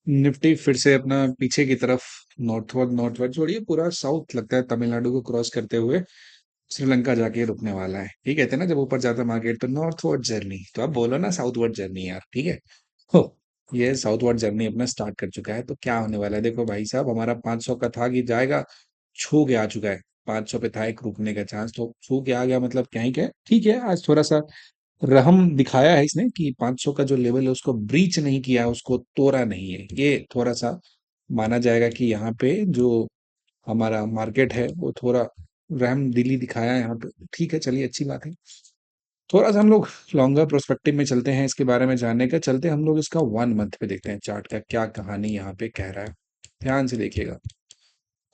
Nifty फिर से अपना पीछे की तरफ नॉर्थवर्ड नॉर्थवर्ड छोड़िए, पूरा साउथ लगता है तमिलनाडु को क्रॉस करते हुए श्रीलंका जाके रुकने वाला है। ठीक है, कहते हैं ना जब ऊपर जाता मार्केट तो नॉर्थवर्ड जर्नी, तो अब बोलो ना साउथवर्ड जर्नी यार। ठीक है, हो ये साउथवर्ड जर्नी अपना स्टार्ट कर चुका है। तो क्या होने वाला है देखो भाई साहब, हमारा 500 का था कि जाएगा, छू के आ चुका है। 500 पे था एक रुकने का चांस, तो छू के आ गया, मतलब क्या ही क्या। ठीक है, आज थोड़ा सा रहम दिखाया है इसने कि 500 का जो लेवल है उसको ब्रीच नहीं किया, उसको तोड़ा नहीं है। ये थोड़ा सा माना जाएगा कि यहाँ पे जो हमारा मार्केट है वो थोड़ा रहम दिली दिखाया है यहाँ पे। ठीक है, चलिए अच्छी बात है। थोड़ा सा हम लोग लॉन्गर प्रोस्पेक्टिव में चलते हैं, इसके बारे में जानने का चलते हैं हम लोग इसका 1 मंथ पे देखते हैं चार्ट का क्या कहानी यहाँ पे कह रहा है। ध्यान से देखिएगा।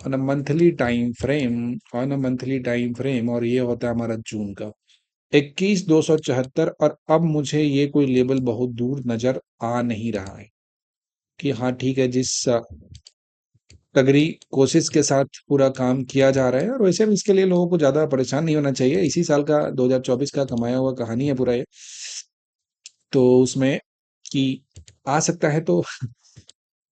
On a monthly time frame, on a monthly time frame, और ये होता है हमारा जून का 21,274। और अब मुझे ये कोई लेवल बहुत दूर नजर आ नहीं रहा है कि हाँ ठीक है, जिस तगड़ी कोशिश के साथ पूरा काम किया जा रहा है। और वैसे भी इसके लिए लोगों को ज्यादा परेशान नहीं होना चाहिए, इसी साल का 2024 का कमाया हुआ कहानी है पूरा ये। तो उसमें कि आ सकता है, तो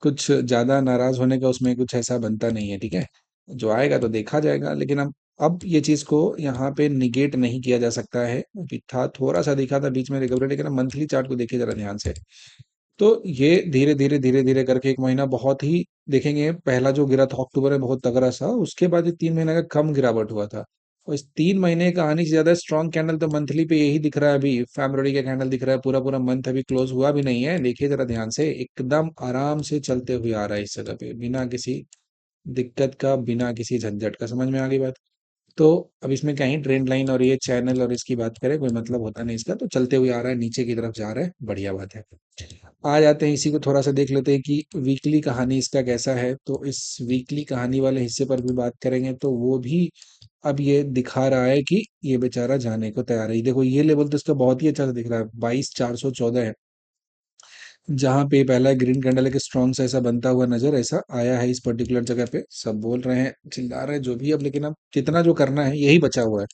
कुछ ज्यादा नाराज होने का उसमें कुछ ऐसा बनता नहीं है। ठीक है, जो आएगा तो देखा जाएगा, लेकिन अब ये चीज को यहाँ पे निगेट नहीं किया जा सकता है। अभी था थोड़ा सा दिखा था बीच में रिकवरी, लेकिन मंथली चार्ट को देखिए जरा ध्यान से। तो ये धीरे धीरे धीरे धीरे करके एक महीना बहुत ही देखेंगे, पहला जो गिरा था अक्टूबर में बहुत तगड़ा सा, उसके बाद ये 3 महीने का कम गिरावट हुआ था। और इस 3 महीने की कहानी से ज्यादा स्ट्रॉन्ग कैंडल तो मंथली पे यही दिख रहा है। अभी फरवरी का कैंडल दिख रहा है, पूरा पूरा मंथ अभी क्लोज हुआ भी नहीं है। देखिए जरा ध्यान से, एकदम आराम से चलते हुए आ रहा है इस जगह पे, बिना किसी दिक्कत का, बिना किसी झंझट का। समझ में आ गई बात? तो अब इसमें कहीं ट्रेंड लाइन और ये चैनल और इसकी बात करें, कोई मतलब होता नहीं इसका। तो चलते हुए आ रहा है, नीचे की तरफ जा रहा है, बढ़िया बात है। आ जाते हैं इसी को थोड़ा सा देख लेते हैं कि वीकली कहानी इसका कैसा है। तो इस वीकली कहानी वाले हिस्से पर भी बात करेंगे, तो वो भी अब ये दिखा रहा है कि ये बेचारा जाने को तैयार है। देखो ये लेवल तो इसका बहुत ही अच्छा से दिख रहा है, 22,414 है, जहां पे पहला ग्रीन कैंडल एक स्ट्रॉन्ग सा ऐसा बनता हुआ नजर ऐसा आया है इस पर्टिकुलर जगह पे। सब बोल रहे हैं, चिल्ला रहे हैं जो भी अब, लेकिन अब जितना जो करना है यही बचा हुआ है।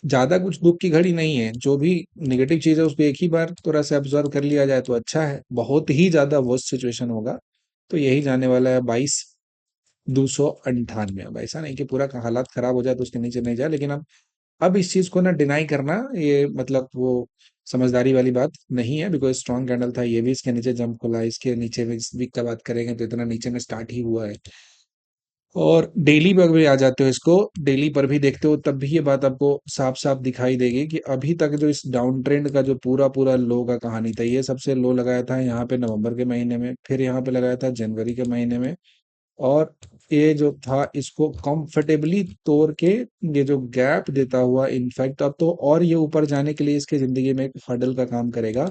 ज्यादा कुछ दुख की घड़ी नहीं है, जो भी नेगेटिव चीज है उसको एक ही बार थोड़ा सा ऑब्जर्व कर लिया जाए तो अच्छा है। बहुत ही ज्यादा वर्स्ट सिचुएशन होगा तो यही जाने वाला है 22,298। अब ऐसा नहीं कि पूरा का हालात खराब हो जाए तो उसके नीचे नहीं जाए, लेकिन अब इस चीज को ना डिनाई करना, ये मतलब वो समझदारी वाली बात नहीं है। बिकॉज स्ट्रॉन्ग कैंडल था, ये भी इसके नीचे जंप खुला है, इसके नीचे में इस वीक का बात करेंगे तो इतना नीचे में स्टार्ट ही हुआ है। और डेली पर भी आ जाते हो इसको, डेली पर भी देखते हो तब भी ये बात आपको साफ साफ दिखाई देगी कि अभी तक जो इस डाउन ट्रेंड का जो पूरा पूरा लो का कहानी था, ये सबसे लो लगाया था यहाँ पे नवंबर के महीने में, फिर यहाँ पे लगाया था जनवरी के महीने में। और ये जो था इसको कंफर्टेबली तोड़ के, ये जो गैप देता हुआ, इनफैक्ट अब तो और ये ऊपर जाने के लिए इसके जिंदगी में एक हडल का काम करेगा।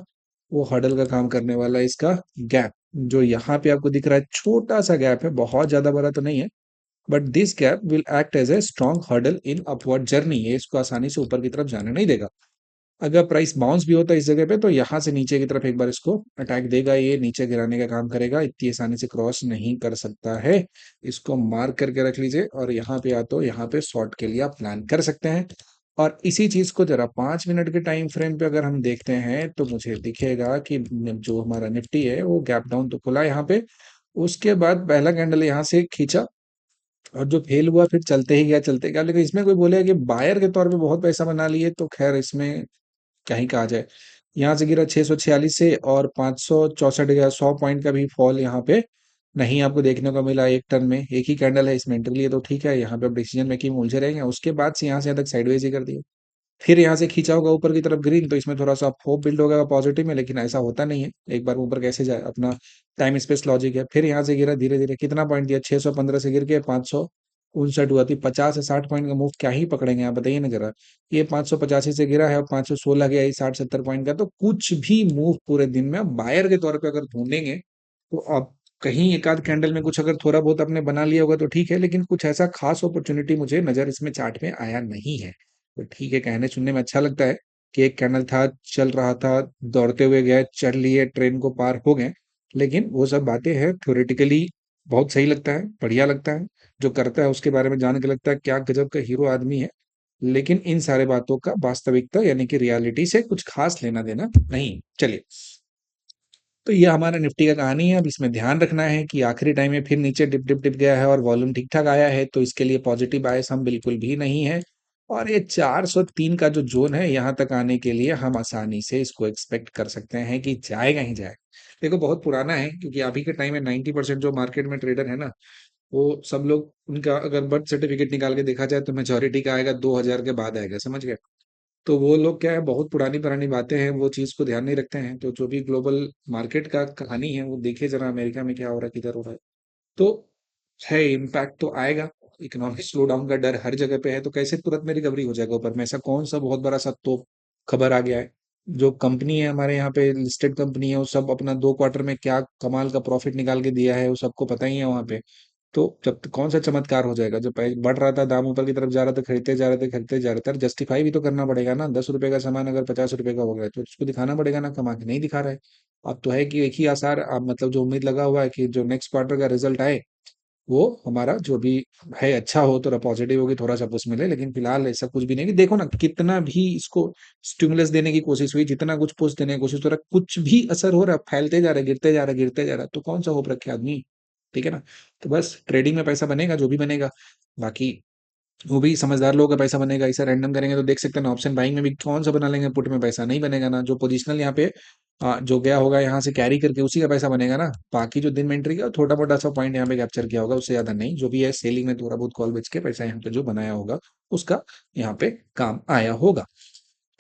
वो हडल का काम करने वाला है इसका गैप, जो यहाँ पे आपको दिख रहा है, छोटा सा गैप है, बहुत ज्यादा बड़ा तो नहीं है। But this gap will act as a strong hurdle in upward journey, ये इसको आसानी से ऊपर की तरफ जाने नहीं देगा। अगर प्राइस बाउंस भी होता है इस जगह पे तो यहाँ से नीचे की तरफ एक बार इसको अटैक देगा, ये नीचे गिराने का काम करेगा, इतनी आसानी से क्रॉस नहीं कर सकता है। इसको मार्क करके रख लीजिए, और यहाँ पे या तो यहाँ पे शॉर्ट के लिए आप प्लान कर सकते हैं। और इसी चीज को जरा 5 मिनट के टाइम फ्रेम पे अगर हम देखते हैं तो मुझे दिखेगा कि जो हमारा निफ्टी है वो गैप डाउन तो खुला यहाँ पे, उसके बाद पहला कैंडल यहाँ से खींचा, और जो फेल हुआ फिर चलते ही गया चलते गया। लेकिन इसमें कोई बोलेगा कि बायर के तौर पे बहुत पैसा बना लिए, तो खैर इसमें क्या ही कहा जाए। यहाँ से गिरा 646 से, और 564 गया, 100 पॉइंट का भी फॉल यहाँ पे नहीं आपको देखने को मिला एक टर्न में। एक ही कैंडल है इसमें, इंटरली तो ठीक है, यहाँ पे अब डिसीजन मेकिंग में उलझे रहेंगे। उसके बाद से यहाँ से यहाँ तक साइडवेज ही कर दिया, फिर यहाँ से खींचा होगा ऊपर की तरफ ग्रीन, तो इसमें थोड़ा सा होप बिल्ड होगा पॉजिटिव में, लेकिन ऐसा होता नहीं है। एक बार ऊपर कैसे जाए, अपना टाइम स्पेस लॉजिक है। फिर यहाँ से गिरा धीरे धीरे, कितना पॉइंट दिया, 615 से गिर के 559 हुआ थी। 50 से 60 पॉइंट का मूव क्या ही पकड़ेंगे आप बताइए ना जरा। ये 585 से गिरा है और 516 गया, 60-70 पॉइंट का। तो कुछ भी मूव पूरे दिन में बायर के तौर पर अगर ढूंढेंगे तो आप कहीं एक आध कैंडल में कुछ अगर थोड़ा बहुत आपने बना लिया होगा तो ठीक है, लेकिन कुछ ऐसा खास अपॉर्चुनिटी मुझे नजर इसमें चार्ट में आया नहीं है। तो ठीक है, कहने सुनने में अच्छा लगता है कि एक कैंडल था, चल रहा था, दौड़ते हुए गए, चढ़ लिए, ट्रेन को पार हो गए। लेकिन वो सब बातें हैं थ्योरेटिकली, बहुत सही लगता है, बढ़िया लगता है। जो करता है उसके बारे में जान के लगता है क्या गजब का हीरो आदमी है। लेकिन इन सारे बातों का वास्तविकता यानी कि रियलिटी से कुछ खास लेना देना नहीं। चलिए तो ये हमारा निफ्टी का कहानी है। अब इसमें ध्यान रखना है कि आखिरी टाइम में फिर नीचे डिप डिप डिप गया है और वॉल्यूम ठीक ठाक आया है, तो इसके लिए पॉजिटिव बायस हम बिल्कुल भी नहीं है। और ये 403 का जो जोन है, यहाँ तक आने के लिए हम आसानी से इसको एक्सपेक्ट कर सकते हैं कि जाएगा ही जाएगा। देखो बहुत पुराना है, क्योंकि अभी के टाइम में 90% जो मार्केट में ट्रेडर है ना, वो सब लोग, उनका अगर बर्थ सर्टिफिकेट निकाल के देखा जाए तो मेजोरिटी का आएगा 2000 के बाद आएगा, समझ गए। तो वो लोग क्या है, बहुत पुरानी पुरानी बातें हैं, वो चीज को ध्यान नहीं रखते हैं। तो जो भी ग्लोबल मार्केट का कहानी है, वो देखिए जरा अमेरिका में क्या हो रहा है, किधर हो रहा है। तो है, इम्पैक्ट तो आएगा। इकोनॉमिक स्लो डाउन का डर हर जगह पे है, तो कैसे तुरंत में रिकवरी हो जाएगा ऊपर में? ऐसा कौन सा बहुत बड़ा सा तो खबर आ गया है? जो कंपनी है हमारे यहाँ पे, लिस्टेड कंपनी है, वो सब अपना 2 क्वार्टर में क्या कमाल का प्रॉफिट निकाल के दिया है, वो सबको पता ही है वहां पे। तो जब तक कौन सा चमत्कार हो जाएगा? जब बढ़ रहा था, दाम ऊपर की तरफ जा रहा था, खरीदते जा रहे थे, खरीदते जा रहे थे, जस्टिफाई भी तो करना पड़ेगा ना। 10 रुपए का सामान अगर 50 रुपए का हो गया, तो उसको दिखाना पड़ेगा ना, कमा के नहीं दिखा रहा है। अब तो है कि एक ही आसार, अब मतलब जो उम्मीद लगा हुआ है कि जो नेक्स्ट क्वार्टर का रिजल्ट आए, वो हमारा जो भी है अच्छा हो, थोड़ा पॉजिटिव होगी, थोड़ा सा पुश मिले। लेकिन फिलहाल ऐसा कुछ भी नहीं। देखो ना, कितना भी इसको स्टिमुलस देने की कोशिश हुई, जितना कुछ पुश देने की कोशिश हो रहा है, कुछ भी असर हो रहा है, फैलते जा रहा है, गिरते जा रहा है, गिरते जा रहा है। तो कौन सा होप रखे आदमी? ठीक है ना। तो बस ट्रेडिंग में पैसा बनेगा जो भी बनेगा, बाकी वो भी समझदार लोगों का पैसा बनेगा। ऐसा रैंडम करेंगे तो देख सकते हैं ना, ऑप्शन बाइंग में भी कौन सा बना लेंगे, पुट में पैसा नहीं बनेगा ना। जो पोजिशनल यहाँ पे जो गया होगा यहाँ से कैरी करके, उसी का पैसा बनेगा ना। बाकी जो दिन में एंट्री किया, छोटा मोटा सा पॉइंट यहाँ पे कैप्चर किया होगा, उससे ज्यादा नहीं। जो भी है सेलिंग में थोड़ा बहुत कॉल बेच के पैसा यहाँ पे जो बनाया होगा, उसका यहाँ पे काम आया होगा।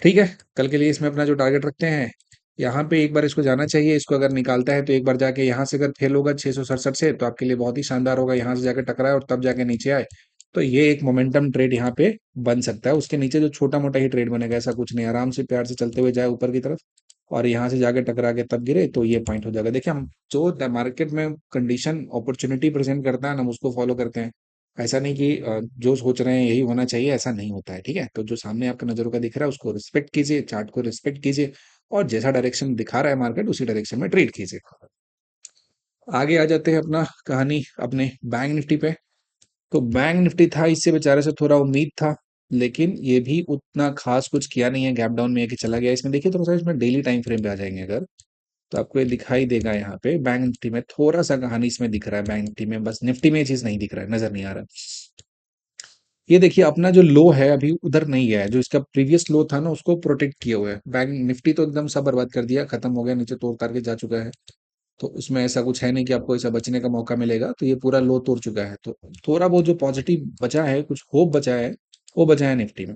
ठीक है। कल के लिए इसमें अपना जो टारगेट रखते हैं, यहाँ पे एक बार इसको जाना चाहिए। इसको अगर निकालता है तो एक बार जाके यहाँ से अगर फेल होगा 667 से, तो आपके लिए बहुत ही शानदार होगा। यहाँ से जाके टकराए और तब जाके नीचे आए, तो ये एक मोमेंटम ट्रेड यहाँ पे बन सकता है। उसके नीचे जो छोटा मोटा ही ट्रेड बनेगा, ऐसा कुछ नहीं। आराम से प्यार से चलते हुए जाए ऊपर की तरफ, और यहाँ से जाके टकरा के तब गिरे, तो ये पॉइंट हो जाएगा। देखिए, हम जो मार्केट में कंडीशन अपॉर्चुनिटी प्रेजेंट करता है ना, हम उसको फॉलो करते हैं। ऐसा नहीं कि जो सोच रहे हैं यही होना चाहिए, ऐसा नहीं होता है। ठीक है। तो जो सामने आपके नजरों का दिख रहा है, उसको रिस्पेक्ट कीजिए, चार्ट को रिस्पेक्ट कीजिए, और जैसा डायरेक्शन दिखा रहा है मार्केट, उसी डायरेक्शन में ट्रेड कीजिए। आगे आ जाते हैं अपना कहानी अपने बैंक निफ्टी पे। तो बैंक निफ्टी था, इससे बेचारे से थोड़ा उम्मीद था, लेकिन ये भी उतना खास कुछ किया नहीं है। गैप डाउन में आके चला गया। इसमें देखिए थोड़ा सा, इसमें डेली टाइम फ्रेम पे आ जाएंगे अगर, तो आपको ये दिखाई देगा। यहाँ पे बैंक निफ्टी में थोड़ा सा कहानी इसमें दिख रहा है, बैंक निफ्टी में बस, निफ्टी में ये चीज नहीं दिख रहा है, नजर नहीं आ रहा। ये देखिए, अपना जो लो है अभी उधर नहीं गया है, जो इसका प्रीवियस लो था ना, उसको प्रोटेक्ट किए हुए है। बैंक निफ्टी तो एकदम सब बर्बाद कर दिया, खत्म हो गया, नीचे तोड़ ताड़ के जा चुका है। तो उसमें ऐसा कुछ है नहीं कि आपको ऐसा बचने का मौका मिलेगा। तो ये पूरा लो तोड़ चुका है। तो थोड़ा बहुत जो पॉजिटिव बचा है, कुछ होप बचा है, वो बचा है निफ्टी में।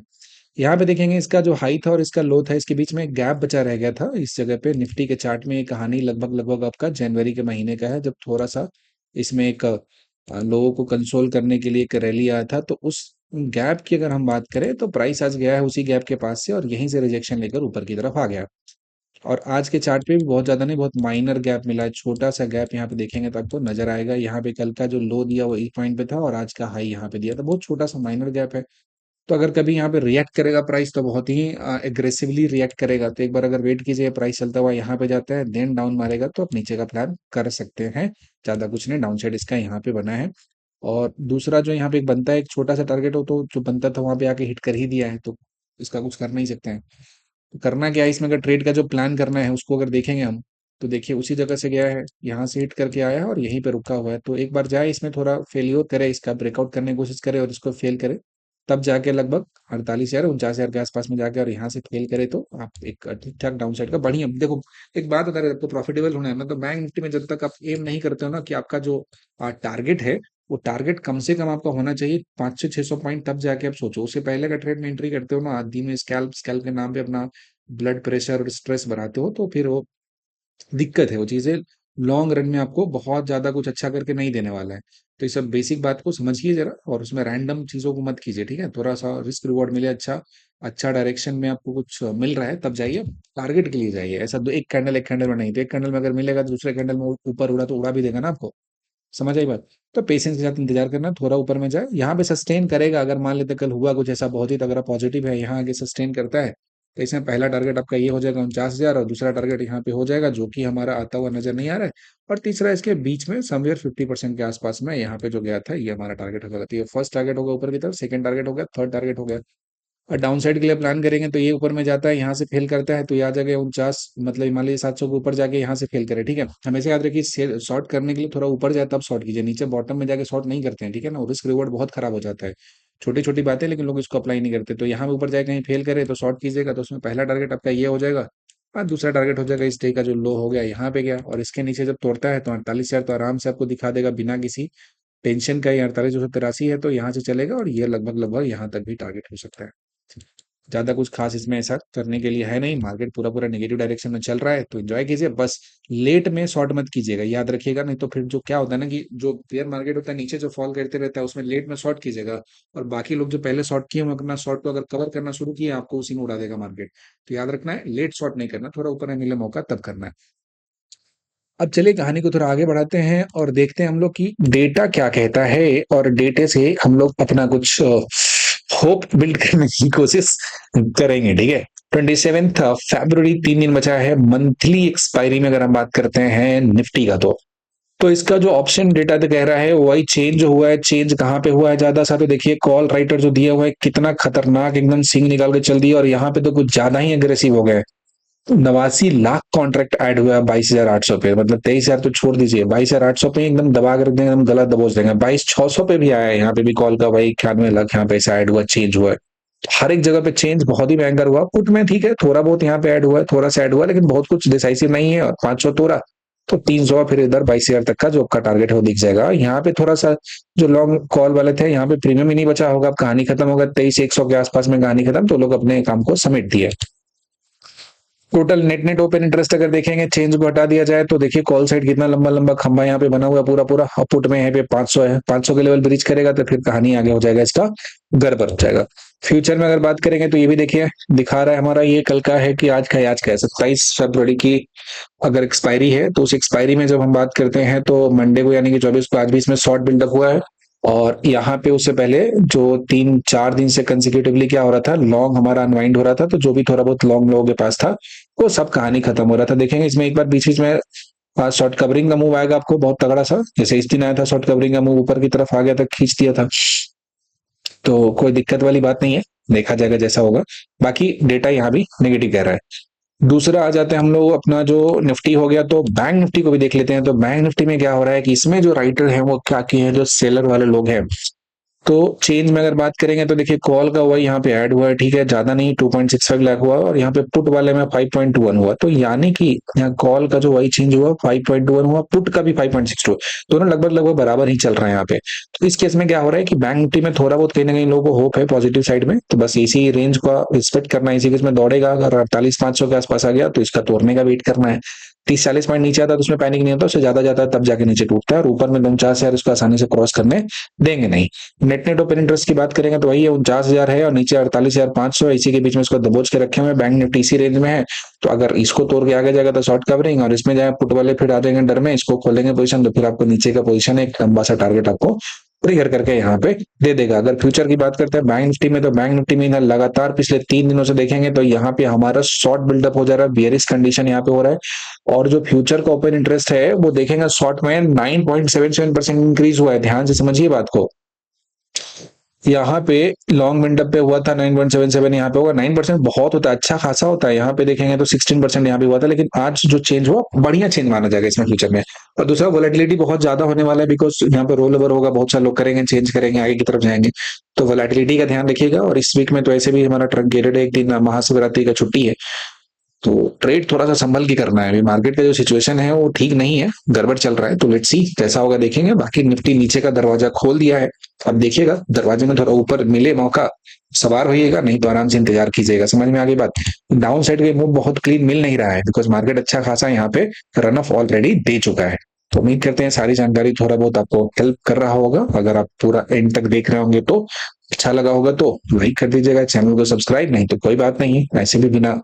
यहाँ पे देखेंगे, इसका जो हाई था और इसका लो था, इसके बीच में एक गैप बचा रह गया था। इस जगह पे निफ्टी के चार्ट में ये कहानी लगभग लगभग आपका जनवरी के महीने का है, जब थोड़ा सा इसमें एक लोगों को कंसोल करने के लिए एक रैली आया था। तो उस गैप की अगर हम बात करें, तो प्राइस आज गया है उसी गैप के पास से, और यहीं से रिजेक्शन लेकर ऊपर की तरफ आ गया। और आज के चार्ट पे भी बहुत ज्यादा नहीं, बहुत माइनर गैप मिला है, छोटा सा गैप। यहाँ पे देखेंगे तो आपको नजर आएगा, यहाँ पे कल का जो लो दिया वो एक पॉइंट पे था, और आज का हाई यहाँ पे दिया था, बहुत छोटा सा माइनर गैप है। तो अगर कभी यहाँ पे रिएक्ट करेगा प्राइस, तो बहुत ही एग्रेसिवली रिएक्ट करेगा। तो एक बार अगर वेट कीजिए, प्राइस चलता हुआ यहाँ पे जाता है, देन डाउन मारेगा, तो आप नीचे का प्लान कर सकते हैं। ज्यादा कुछ नहीं, डाउन साइड इसका यहाँ पे बना है। और दूसरा जो यहाँ पे एक बनता है, एक छोटा सा टारगेट हो, तो जो बनता था वहां पे आके हिट कर ही दिया है, तो इसका कुछ कर नहीं सकते हैं। तो करना क्या है इसमें, अगर ट्रेड का जो प्लान करना है उसको अगर देखेंगे हम, तो देखिए उसी जगह से गया है, यहाँ से हिट करके आया है और यहीं पे रुका हुआ है। तो एक बार जाए इसमें, थोड़ा फेलियर करे, इसका ब्रेकआउट करने की कोशिश करे और इसको फेल करे, तब जाके लगभग 48,000 49,000 के आसपास में जाके, और यहाँ से फेल करे, तो आप एक ठीक ठाक डाउन साइड का बढ़िया। देखो, एक बात बता रहे, आपको प्रॉफिटेबल होना है ना, तो बैंक निफ्टी में जब तक आप एम नहीं करते हो ना कि आपका जो टारगेट है, वो टारगेट कम से कम आपका होना चाहिए 500 से 600 पॉइंट, तब जाके आप सोचो। उससे पहले का ट्रेड में एंट्री करते हो ना, आदमी में स्कैल्प स्कैल्प के नाम पे अपना ब्लड प्रेशर और स्ट्रेस बढ़ाते हो, तो फिर वो दिक्कत है। वो चीजें लॉन्ग रन में आपको बहुत ज्यादा कुछ अच्छा करके नहीं देने वाला है। तो इस सब बेसिक बात को समझिए जरा, और उसमें रैंडम चीजों को मत कीजिए। ठीक है। थोड़ा सा रिस्क रिवॉर्ड मिले, अच्छा अच्छा डायरेक्शन में आपको कुछ मिल रहा है, तब जाइए, टारगेट के लिए जाइए। ऐसा दो एक कैंडल में नहीं, तो एक कैंडल में अगर मिलेगा, तो दूसरे कैंडल में ऊपर उड़ा तो उड़ा भी देगा ना आपको। समझ आई बात? तो पेशेंस के साथ इंतजार करना, थोड़ा ऊपर में जाए, यहाँ पे सस्टेन करेगा। अगर मान लेते कल हुआ कुछ ऐसा बहुत ही तगड़ा पॉजिटिव है, यहाँ आगे सस्टेन करता है, तो इसमें पहला टारगेट आपका ये हो जाएगा 49,000, और दूसरा टारगेट यहाँ पे हो जाएगा, जो कि हमारा आता हुआ नजर नहीं आ रहा है। और तीसरा इसके बीच में समवेयर 50% के आसपास में यहाँ पे जो गया था, ये हमारा टारगेट हो जाएगा। तो ये फर्स्ट टारगेट होगा ऊपर की तरफ, सेकंड टारगेट हो गया, थर्ड टारगेट हो गया। और डाउन साइड के लिए प्लान करेंगे तो ये ऊपर में जाता है, यहाँ से फेल करता है तो ये आ जाएगा 49, मतलब हिमालय 700 के ऊपर जाके यहाँ से फेल करे। ठीक है, हमेशा याद रखिए शॉर्ट करने के लिए थोड़ा ऊपर जाए तब शॉर्ट कीजिए, नीचे बॉटम में जाके शॉर्ट नहीं करते हैं। ठीक है ना, रिस्क रिवॉर्ड बहुत खराब हो जाता है। छोटी छोटी बातें लेकिन लोग इसको अप्लाई नहीं करते। तो यहाँ पे ऊपर जाए कहीं फेल करे तो शॉर्ट कीजिएगा, तो उसमें पहला टारगेट आपका ये हो जाएगा और दूसरा टारगेट हो जाएगा इस डे का जो लो हो गया यहाँ पे गया, और इसके नीचे जब तोड़ता है तो 48,000 तो आराम से आपको दिखा देगा बिना किसी टेंशन का। ये 48,283 है तो यहाँ से चलेगा और ये लगभग लगभग यहाँ तक भी टारगेट हो सकता है। ज्यादा कुछ खास इसमें ऐसा करने के लिए है नहीं, मार्केट पूरा पूरा नेगेटिव डायरेक्शन में चल रहा है तो एंजॉय कीजिए, बस लेट में शॉर्ट मत कीजिएगा, याद रखिएगा। नहीं तो फिर जो क्या होता है ना कि जो बेयर मार्केट होता है नीचे जो फॉल करते रहता है उसमें लेट में शॉर्ट कीजिएगा, और बाकी लोग जो पहले शॉर्ट किए अपना शॉर्ट को अगर कवर करना शुरू किए आपको उसी में उड़ा देगा मार्केट। तो याद रखना है लेट शॉर्ट नहीं करना, थोड़ा ऊपर मिले मौका तब करना है। अब चलिए कहानी को थोड़ा आगे बढ़ाते हैं और देखते हैं हम लोग की डेटा क्या कहता है, और डेटे से हम लोग अपना कुछ होप बिल्ड करने की कोशिश करेंगे। ठीक है, 27 फरवरी, 3 दिन बचा है मंथली एक्सपायरी में। अगर हम बात करते हैं निफ्टी का तो इसका जो ऑप्शन डेटा तो कह रहा है वही चेंज हुआ है। चेंज कहाँ पे हुआ है ज्यादा सा, तो देखिए कॉल राइटर जो दिया हुआ है कितना खतरनाक एकदम सिंग निकाल के चल दिया, और यहाँ पे तो कुछ ज्यादा ही अग्रेसिव हो गए। 89 लाख कॉन्ट्रैक्ट ऐड हुआ है 22,800 पे, मतलब 23,000 तो छोड़ दीजिए, 22,800 पे एकदम दबा कर देंगे, एकदम गला दबोच देंगे। 22,600 पे भी आया है, यहाँ पे भी कॉल का भाई 91 लाख यहाँ पे ऐसा ऐड हुआ, चेंज हुआ है। हर एक जगह पे चेंज बहुत ही भयंकर हुआ। पुट में ठीक है थोड़ा बहुत यहाँ पे ऐड हुआ है, थोड़ा सा ऐड हुआ, लेकिन बहुत कुछ डिसाइसिव नहीं है। और 500 तोड़ा तो 300 फिर इधर 22,000 तक का जो आपका टारगेट है वो दिख जाएगा। यहाँ पे थोड़ा सा जो लॉन्ग कॉल वाले थे यहाँ पे प्रीमियम ही नहीं बचा होगा, अब कहानी खत्म होगा। 23,100 के आसपास में कहानी खत्म, तो लोग अपने काम को समेट दिए। Total net net open interest अगर देखेंगे चेंज को हटा दिया जाए तो देखिए कॉल साइड कितना लंबा लंबा खंबा यहाँ पे बना हुआ है पूरा पूरा। पुट में है पे 500 है, 500 के लेवल ब्रीच करेगा तो फिर कहानी आगे हो जाएगा, इसका गड़बड़ हो जाएगा। फ्यूचर में अगर बात करेंगे तो ये भी देखिए दिखा रहा है हमारा, ये कल का है कि आज का है 27 फरवरी की अगर एक्सपायरी है, तो उस एक्सपायरी में जब हम बात करते हैं तो मंडे को यानी कि 24 को आज भी इसमें शॉर्ट बिल्डअप हुआ है। और यहाँ पे उससे पहले जो 3-4 दिन से कंसेक्यूटिवली क्या हो रहा था, लॉन्ग हमारा अनवाइंड हो रहा था, तो जो भी थोड़ा बहुत लॉन्ग लोगों के पास था वो सब कहानी खत्म हो रहा था। देखेंगे इसमें एक बार बीच बीच में शॉर्ट कवरिंग का मूव आएगा आपको बहुत तगड़ा सा, जैसे इस दिन आया था शॉर्ट कवरिंग का मूव, ऊपर की तरफ आ गया था, खींच दिया था। तो कोई दिक्कत वाली बात नहीं है, देखा जाएगा जैसा होगा। बाकी डेटा यहाँ भी नेगेटिव कह रहा है। दूसरा आ जाते हैं हम लोग अपना जो निफ्टी हो गया, तो बैंक निफ्टी को भी देख लेते हैं। तो बैंक निफ्टी में क्या हो रहा है कि इसमें जो राइटर है वो क्या किए हैं, जो सेलर वाले लोग हैं। तो चेंज में अगर बात करेंगे तो देखिए कॉल का वही यहाँ पे ऐड हुआ है, ठीक है, ज्यादा नहीं 2.65 लाख हुआ, और यहाँ पे पुट वाले में 5.21 हुआ। तो यानी कि यहाँ कॉल का जो वही चेंज हुआ 5.21 हुआ, पुट का भी 5.62, दोनों लगभग लगभग बराबर ही चल रहा है यहाँ पे। तो इस केस में क्या हो रहा है कि बैंक निफ्टी में थोड़ा बहुत कहीं ना कहीं लोगों को होप है पॉजिटिव साइड में, तो बस इसी रेंज का रिस्पेक्ट करना है, इसी केस में दौड़ेगा। अगर 48,500 के आसपास आ गया तो इसका तोड़ने का वेट करना है। 30-40 पॉइंट नीचे आता है तो उसमें पैनिक नहीं होता, उससे ज्यादा जाता है तब जाके नीचे टूटता है, और ऊपर में 49,000 उसको आसानी से क्रॉस करने देंगे नहीं। नेट नेट ओपन इंटरेस्ट की बात करेंगे तो वही है 49,000 है, और नीचे 48,500 है, इसी के बीच में इसको दबोच के रखे हुए। बैंक निफ्टी इसी रेंज में है, तो अगर इसको तोड़ के आगे जाएगा तो शॉर्ट कवरिंग, और इसमें जाए पुट वाले फिर आ जाएंगे डर में, इसको खोलेंगे पोजीशन तो फिर आपको नीचे का पोजीशन एक लंबा सा टारगेट आपको ट्रिगर करके यहाँ पे दे देगा। अगर फ्यूचर की बात करते हैं बैंक निफ्टी में, तो बैंक निफ्टी में लगातार पिछले 3 दिनों से देखेंगे तो यहाँ पे हमारा शॉर्ट बिल्डअप हो जा रहा है, बियरिश कंडीशन यहाँ पे हो रहा है। और जो फ्यूचर का ओपन इंटरेस्ट है वो देखेंगे शॉर्ट में 9.77% इंक्रीज हुआ है, ध्यान से समझिए बात को। यहाँ पे लॉन्ग विंडअप पे हुआ था 9.77, यहाँ पे होगा 9%, बहुत होता है, अच्छा खासा होता है। यहाँ पे देखेंगे तो 16% यहाँ पे हुआ था, लेकिन आज जो चेंज हुआ बढ़िया चेंज माना जाएगा इसमें फ्यूचर में। और दूसरा वोलेटिलिटी बहुत ज्यादा होने वाला है, बिकॉज यहाँ पे रोल ओवर होगा, बहुत सारे लोग करेंगे, चेंज करेंगे, आगे की तरफ जाएंगे, तो वोलेटिलिटी का ध्यान रखिएगा। और इस वीक में तो ऐसे भी हमारा ट्रक गेटेड है, एक दिन महाशिवरात्रि का छुट्टी है, तो ट्रेड थोड़ा सा संभल के करना है। अभी मार्केट का जो सिचुएशन है वो ठीक नहीं है, गड़बड़ चल रहा है, तो लेट्स सी कैसा होगा देखेंगे। बाकी निफ्टी नीचे का दरवाजा खोल दिया है, अब देखिएगा दरवाजे में थोड़ा ऊपर मिले मौका सवार होइएगा, नहीं तो आराम से इंतजार कीजिएगा। समझ में आ गई बात। डाउन साइड का मूव बहुत क्लीन मिल नहीं रहा है, बिकॉज मार्केट अच्छा खासा यहाँ पे रन ऑफ ऑलरेडी दे चुका है। तो उम्मीद करते हैं सारी जानकारी थोड़ा बहुत आपको हेल्प कर रहा होगा। अगर आप पूरा एंड तक देख रहे होंगे तो अच्छा लगा होगा तो लाइक कर दीजिएगा, चैनल को सब्सक्राइब, नहीं तो कोई बात नहीं, ऐसे भी बिना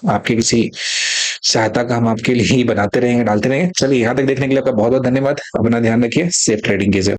आपके किसी सहायता का हम आपके लिए ही बनाते रहेंगे, डालते रहेंगे। चलिए यहाँ तक देखने के लिए आपका बहुत बहुत धन्यवाद। अपना ध्यान रखिए, सेफ ट्रेडिंग कीजिए।